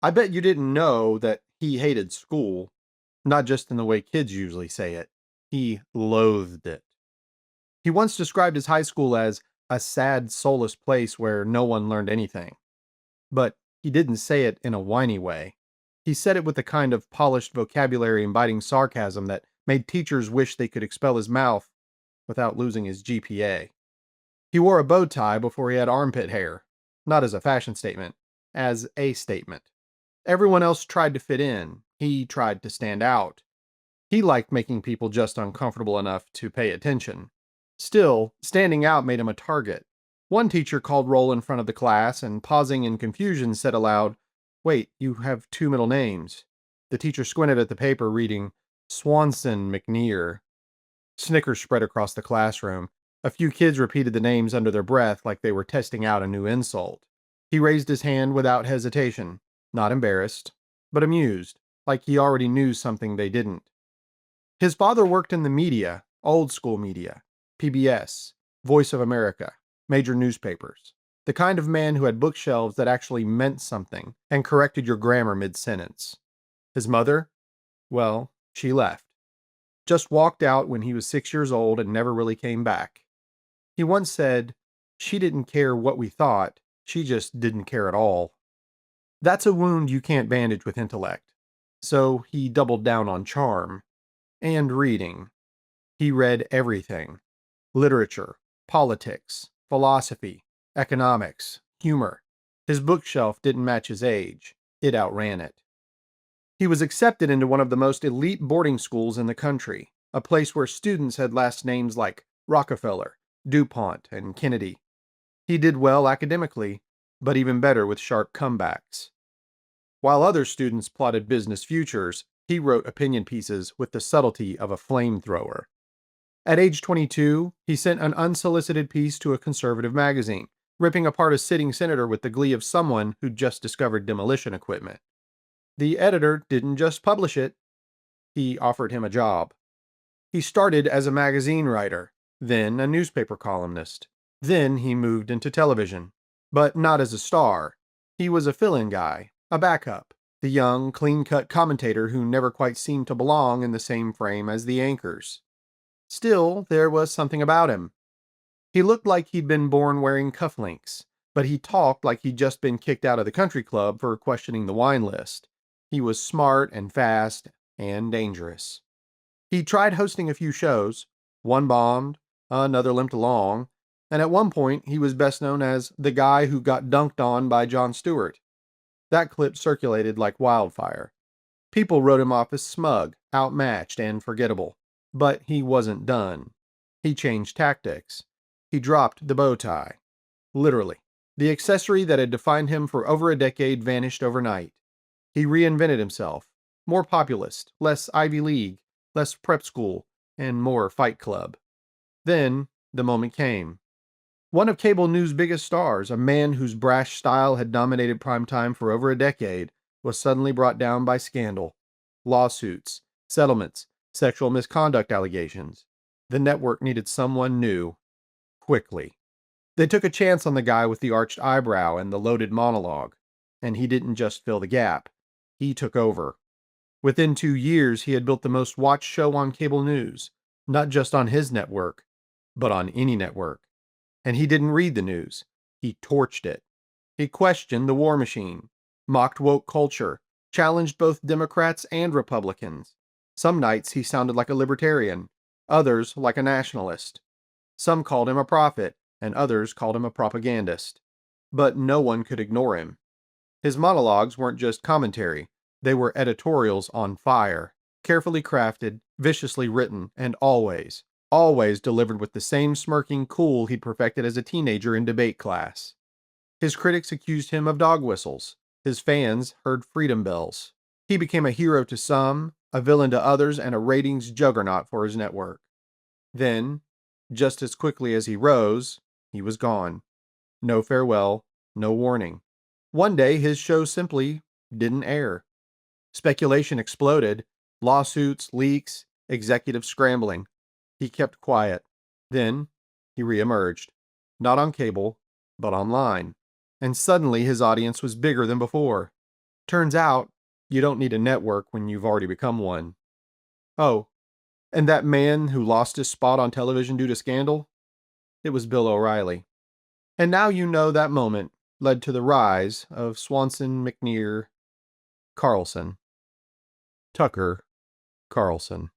I bet you didn't know that he hated school, not just in the way kids usually say it. He loathed it. He once described his high school as a sad, soulless place where no one learned anything. But he didn't say it in a whiny way. He said it with the kind of polished vocabulary and biting sarcasm that made teachers wish they could expel his mouth without losing his GPA. He wore a bow tie before he had armpit hair, not as a fashion statement, as a statement. Everyone else tried to fit in. He tried to stand out. He liked making people just uncomfortable enough to pay attention. Still, standing out made him a target. One teacher called roll in front of the class and, pausing in confusion, said aloud, "Wait, you have two middle names." The teacher squinted at the paper, reading Swanson McNear. Snickers spread across the classroom. A few kids repeated the names under their breath like they were testing out a new insult. He raised his hand without hesitation, not embarrassed, but amused, like he already knew something they didn't. His father worked in the media, old school media, PBS, Voice of America, major newspapers. The kind of man who had bookshelves that actually meant something and corrected your grammar mid-sentence. His mother? Well, she left. Just walked out when he was 6 years old and never really came back. He once said, "She didn't care what we thought, she just didn't care at all." That's a wound you can't bandage with intellect. So he doubled down on charm. And reading. He read everything. Literature, politics, philosophy, economics, humor. His bookshelf didn't match his age. It outran it. He was accepted into one of the most elite boarding schools in the country, a place where students had last names like Rockefeller, DuPont, and Kennedy. He did well academically, but even better with sharp comebacks. While other students plotted business futures, he wrote opinion pieces with the subtlety of a flamethrower. At age 22, he sent an unsolicited piece to a conservative magazine, ripping apart a sitting senator with the glee of someone who'd just discovered demolition equipment. The editor didn't just publish it, he offered him a job. He started as a magazine writer, then a newspaper columnist. Then he moved into television. But not as a star. He was a fill-in guy, a backup, the young, clean-cut commentator who never quite seemed to belong in the same frame as the anchors. Still, there was something about him. He looked like he'd been born wearing cufflinks, but he talked like he'd just been kicked out of the country club for questioning the wine list. He was smart and fast and dangerous. He tried hosting a few shows. One bombed, another limped along, and at one point he was best known as the guy who got dunked on by Jon Stewart. That clip circulated like wildfire. People wrote him off as smug, outmatched, and forgettable. But he wasn't done. He changed tactics. He dropped the bow tie. Literally. The accessory that had defined him for over a decade vanished overnight. He reinvented himself. More populist, less Ivy League, less prep school, and more Fight Club. Then, the moment came. One of cable news' biggest stars, a man whose brash style had dominated primetime for over a decade, was suddenly brought down by scandal. Lawsuits, settlements, sexual misconduct allegations. The network needed someone new. Quickly. They took a chance on the guy with the arched eyebrow and the loaded monologue. And he didn't just fill the gap. He took over. Within 2 years, he had built the most watched show on cable news. Not just on his network, but on any network. And he didn't read the news. He torched it. He questioned the war machine, mocked woke culture, challenged both Democrats and Republicans. Some nights he sounded like a libertarian, others like a nationalist. Some called him a prophet, and others called him a propagandist. But no one could ignore him. His monologues weren't just commentary. They were editorials on fire, carefully crafted, viciously written, and always delivered with the same smirking cool he'd perfected as a teenager in debate class. His critics accused him of dog whistles. His fans heard freedom bells. He became a hero to some, a villain to others, and a ratings juggernaut for his network. Then, just as quickly as he rose, he was gone. No farewell, no warning. One day, his show simply didn't air. Speculation exploded, lawsuits, leaks, executive scrambling. He kept quiet. Then, he reemerged. Not on cable, but online. And suddenly his audience was bigger than before. Turns out, you don't need a network when you've already become one. Oh, and that man who lost his spot on television due to scandal? It was Bill O'Reilly. And now you know that moment led to the rise of Swanson McNear Carlson. Tucker Carlson.